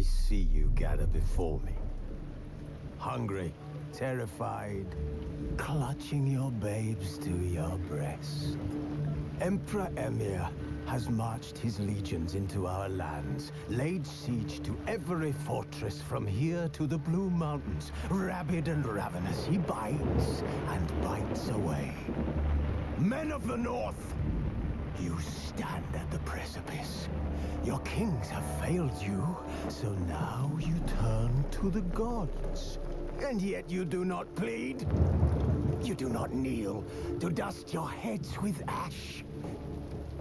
see you gather before me. Hungry, terrified, clutching your babes to your breast. Emperor Emhyr has marched his legions into our lands, laid siege to every fortress from here to the Blue Mountains. Rabid and ravenous, he bites and bites away. Men of the North, you stand at the precipice. Your kings have failed you, so now you turn to the gods. And yet you do not plead. You do not kneel to dust your heads with ash.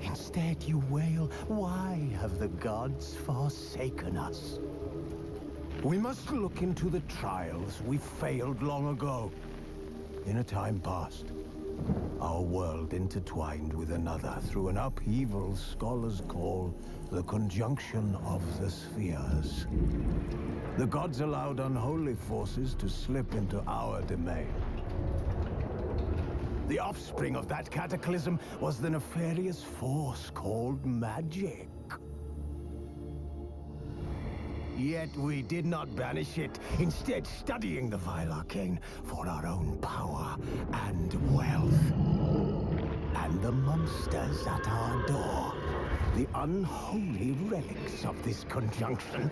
Instead you wail, why have the gods forsaken us? We must look into the trials we failed long ago. In a time past, our world intertwined with another through an upheaval scholars call the conjunction of the spheres. The gods allowed unholy forces to slip into our domain. The offspring of that cataclysm was the nefarious force called magic. Yet we did not banish it, instead studying the vile arcane for our own power and wealth. And the monsters at our door, the unholy relics of this conjunction.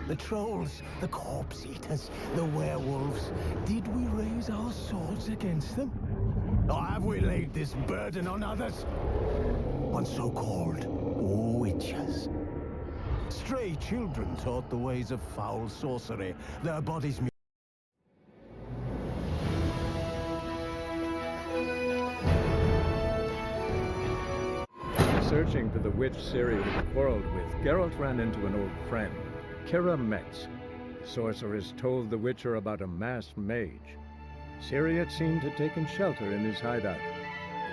The trolls, the corpse eaters, the werewolves. Did we raise our swords against them? Or have we laid this burden on others? On so-called witches. Stray children taught the ways of foul sorcery, their bodies... Searching for the witch Ciri had quarreled with, Geralt ran into an old friend, Keira Metz. The sorceress told the Witcher about a masked mage. Ciri, it seemed, had taken shelter in his hideout.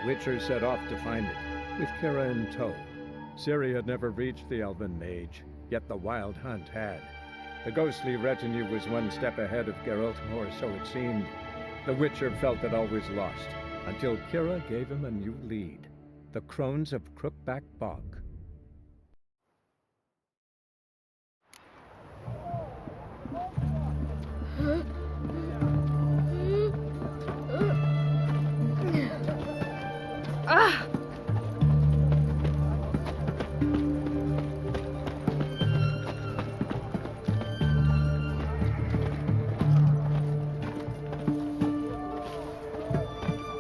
The Witcher set off to find it, with Keira in tow. Ciri had never reached the elven mage, yet the Wild Hunt had. The ghostly retinue was one step ahead of Geralt, or so it seemed. The Witcher felt that all was lost, until Keira gave him a new lead. The Crones of Crookback Bog.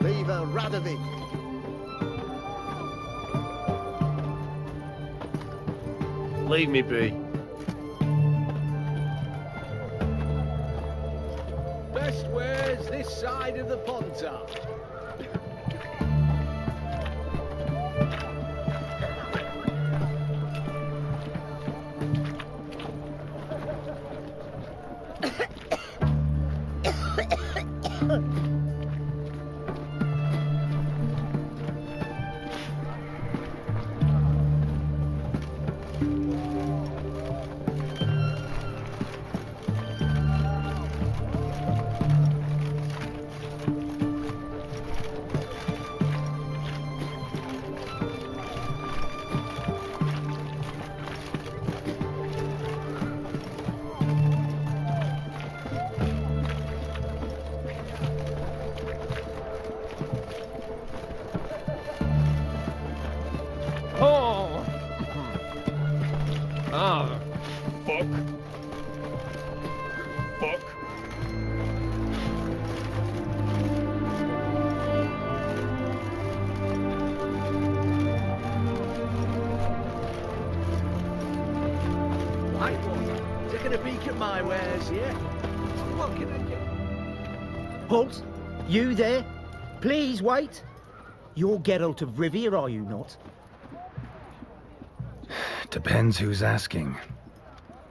Viva Radovid! Leave me be. Best wares this side of the Pontar. Fuck. Fuck. Right one. Taking a peek at my wares, yeah? What can I get? Halt! You there? Please wait. You're Geralt of Rivia, are you not? Depends who's asking.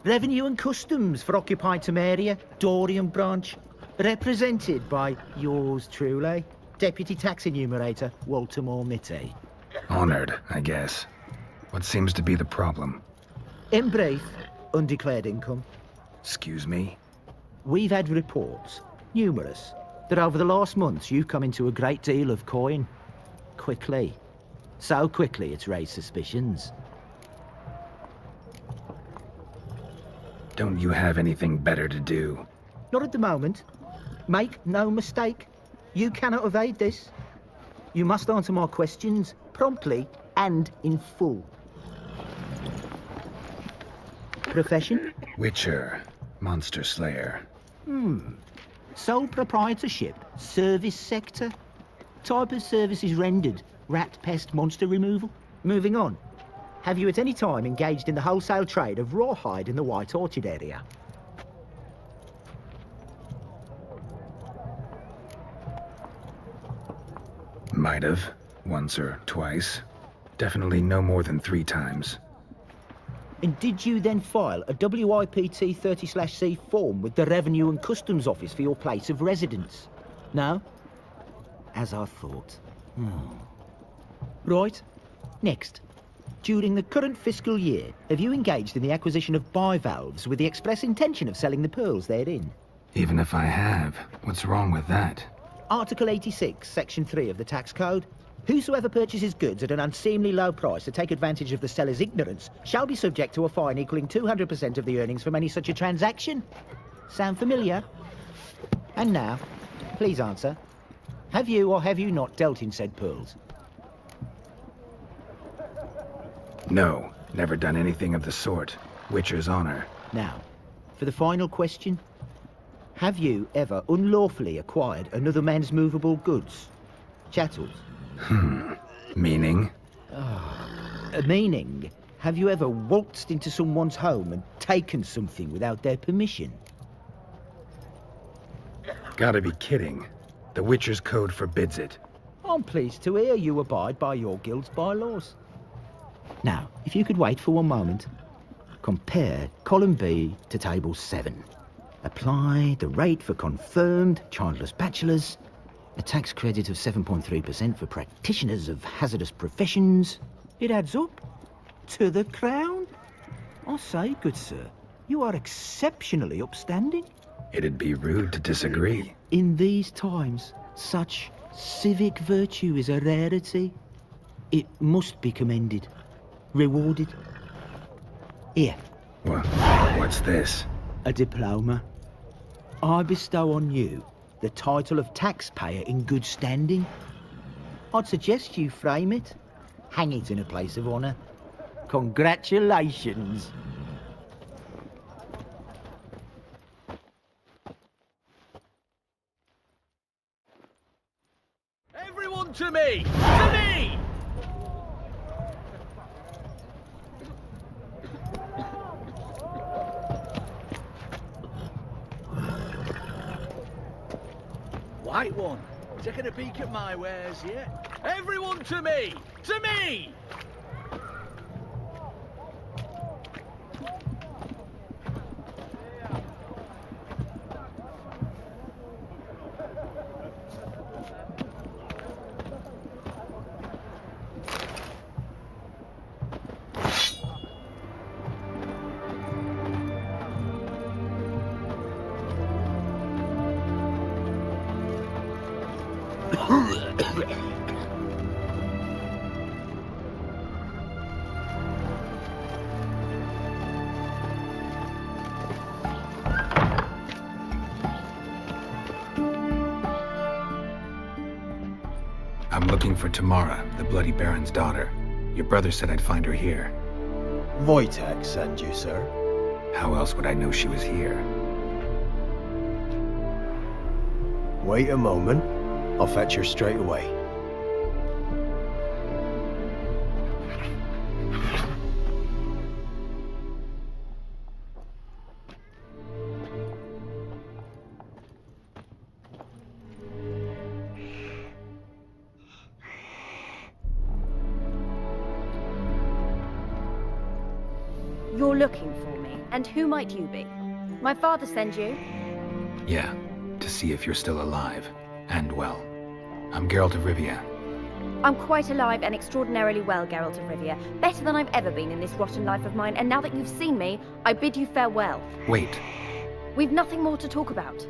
Revenue and Customs for occupied Temeria, Dorian branch, represented by yours truly, Deputy Tax Enumerator Walter Mitty. Honored, I guess. What seems to be the problem? In brief, undeclared income. Excuse me? We've had reports, numerous, that over the last months you've come into a great deal of coin. Quickly. So quickly it's raised suspicions. Don't you have anything better to do? Not at the moment. Make no mistake. You cannot evade this. You must answer my questions promptly and in full. Profession? Witcher. Monster Slayer. Sole proprietorship? Service sector? Type of services rendered? Rat, pest, monster removal? Moving on. Have you at any time engaged in the wholesale trade of rawhide in the White Orchard area? Might have. Once or twice. Definitely no more than 3 times. And did you then file a WIPT 30/C form with the Revenue and Customs Office for your place of residence? No? As I thought. Right. Next. During the current fiscal year, have you engaged in the acquisition of bivalves with the express intention of selling the pearls therein? Even if I have, what's wrong with that? Article 86, Section 3 of the Tax Code. Whosoever purchases goods at an unseemly low price to take advantage of the seller's ignorance shall be subject to a fine equaling 200% of the earnings from any such a transaction. Sound familiar? And now, please answer. Have you or have you not dealt in said pearls? No, never done anything of the sort. Witcher's honor. Now, for the final question. Have you ever unlawfully acquired another man's movable goods? Chattels? Meaning? Meaning, have you ever waltzed into someone's home and taken something without their permission? Gotta be kidding. The Witcher's Code forbids it. I'm pleased to hear you abide by your guild's bylaws. Now, if you could wait for one moment, compare column B to table 7. Apply the rate for confirmed childless bachelors, a tax credit of 7.3% for practitioners of hazardous professions. It adds up to the crown. I say, good sir, you are exceptionally upstanding. It'd be rude to disagree. In these times, such civic virtue is a rarity. It must be commended, rewarded. Here, What's this? a diploma. I bestow on you the title of taxpayer in good standing. I'd suggest you frame it, hang it in a place of honour. Congratulations. Everyone to me! To me! White one, taking a peek at my wares, yeah? Everyone to me! To me! I'm looking for Tamara, the Bloody Baron's daughter. Your brother said I'd find her here. Wojtek sent you, sir. How else would I know she was here? Wait a moment. I'll fetch her straight away. You're looking for me, and who might you be? My father sent you? Yeah, to see if you're still alive. And well. I'm Geralt of Rivia. I'm quite alive and extraordinarily well, Geralt of Rivia. Better than I've ever been in this rotten life of mine, and now that you've seen me, I bid you farewell. Wait. We've nothing more to talk about.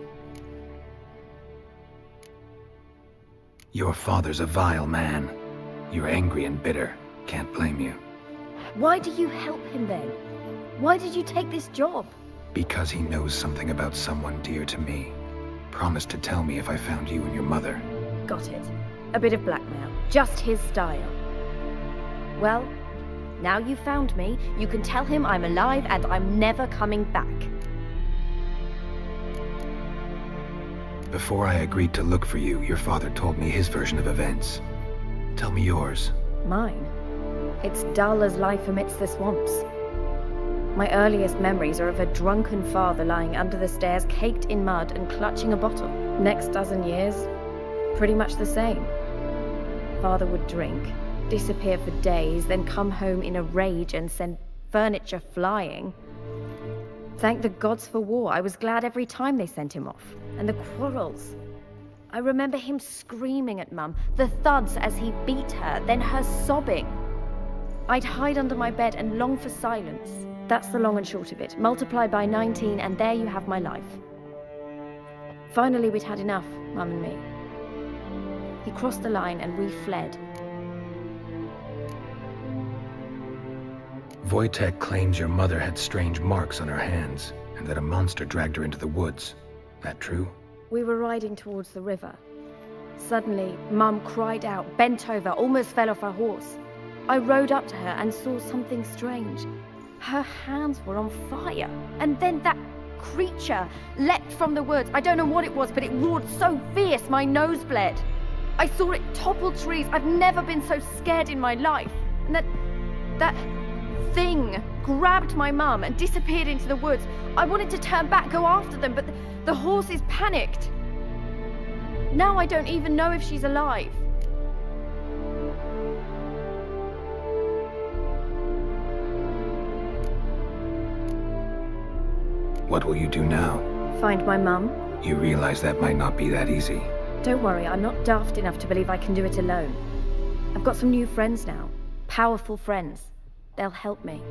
Your father's a vile man. You're angry and bitter. Can't blame you. Why do you help him then? Why did you take this job? Because he knows something about someone dear to me. Promised to tell me if I found you and your mother. Got it. A bit of blackmail. Just his style. Well, now you've found me, you can tell him I'm alive and I'm never coming back. Before I agreed to look for you, your father told me his version of events. Tell me yours. Mine? It's dull as life amidst the swamps. My earliest memories are of a drunken father lying under the stairs, caked in mud and clutching a bottle. Next dozen years, pretty much the same. Father would drink, disappear for days, then come home in a rage and send furniture flying. Thank the gods for war. I was glad every time they sent him off. And the quarrels. I remember him screaming at Mum, the thuds as he beat her, then her sobbing. I'd hide under my bed and long for silence. That's the long and short of it. Multiply by 19 and there you have my life. Finally, we'd had enough, Mum and me. He crossed the line and we fled. Wojtek claims your mother had strange marks on her hands, and that a monster dragged her into the woods. That true? We were riding towards the river. Suddenly, Mum cried out, bent over, almost fell off her horse. I rode up to her and saw something strange. Her hands were on fire. And then that creature leapt from the woods. I don't know what it was, but it roared so fierce my nose bled. I saw it topple trees. I've never been so scared in my life. And that thing grabbed my mum and disappeared into the woods. I wanted to turn back, go after them, but the horses panicked. Now I don't even know if she's alive. What will you do now? Find my mum. You realize that might not be that easy. Don't worry, I'm not daft enough to believe I can do it alone. I've got some new friends now. Powerful friends. They'll help me.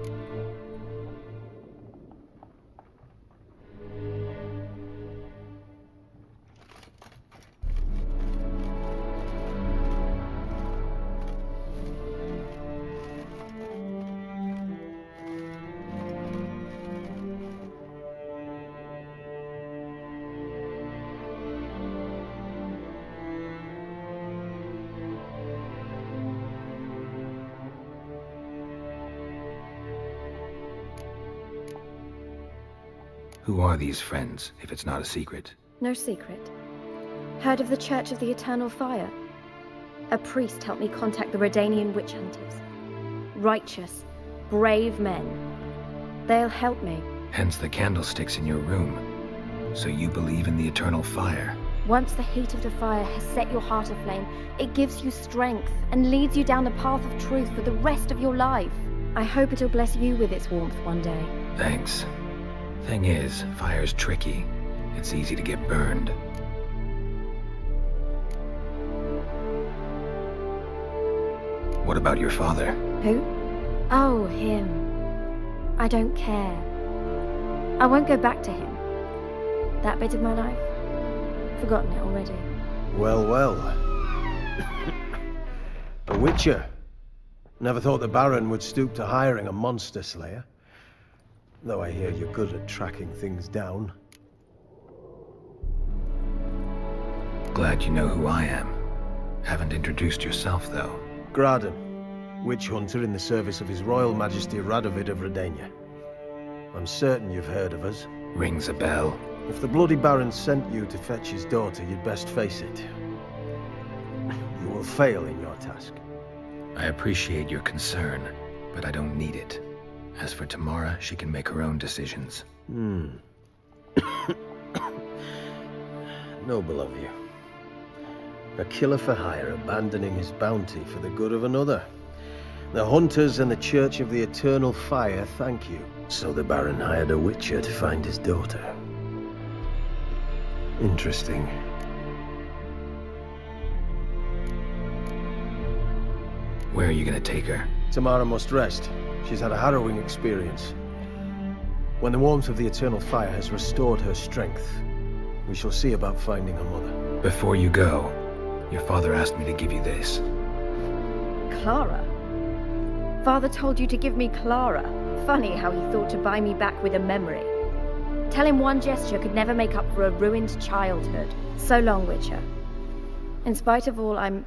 Who are these friends, if it's not a secret? No secret. Heard of the Church of the Eternal Fire? A priest helped me contact the Redanian witch hunters. Righteous, brave men. They'll help me. Hence the candlesticks in your room. So you believe in the eternal fire? Once the heat of the fire has set your heart aflame, it gives you strength and leads you down the path of truth for the rest of your life. I hope it'll bless you with its warmth one day. Thanks. Thing is, fire's tricky. It's easy to get burned. What about your father? Who? Oh, him. I don't care. I won't go back to him. That bit of my life? Forgotten it already. Well, well. A witcher. Never thought the Baron would stoop to hiring a monster slayer. Though I hear you're good at tracking things down. Glad you know who I am. Haven't introduced yourself, though. Graden, witch hunter in the service of His Royal Majesty Radovid of Redania. I'm certain you've heard of us. Rings a bell. If the Bloody Baron sent you to fetch his daughter, you'd best face it. You will fail in your task. I appreciate your concern, but I don't need it. As for Tamara, she can make her own decisions. Noble of you. A killer for hire abandoning his bounty for the good of another. The hunters and the Church of the Eternal Fire thank you. So the Baron hired a witcher to find his daughter. Interesting. Where are you gonna take her? Tamara must rest. She's had a harrowing experience. When the warmth of the Eternal Fire has restored her strength, we shall see about finding her mother. Before you go, your father asked me to give you this. Clara? Father told you to give me Clara. Funny how he thought to buy me back with a memory. Tell him one gesture could never make up for a ruined childhood. So long, Witcher. In spite of all, I'm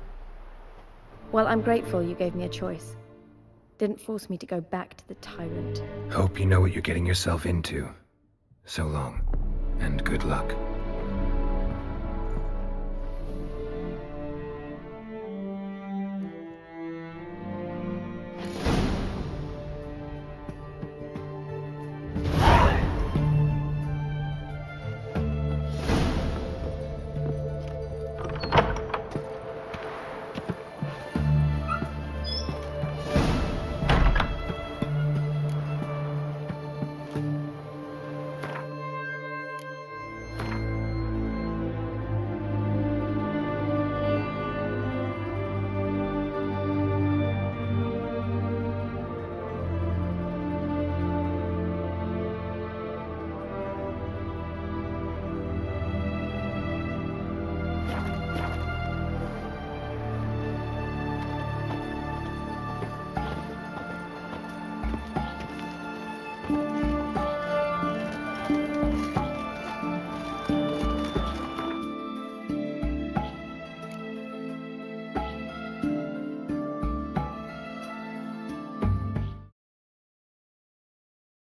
grateful you gave me a choice. Didn't force me to go back to the tyrant. Hope you know what you're getting yourself into. So long, and good luck.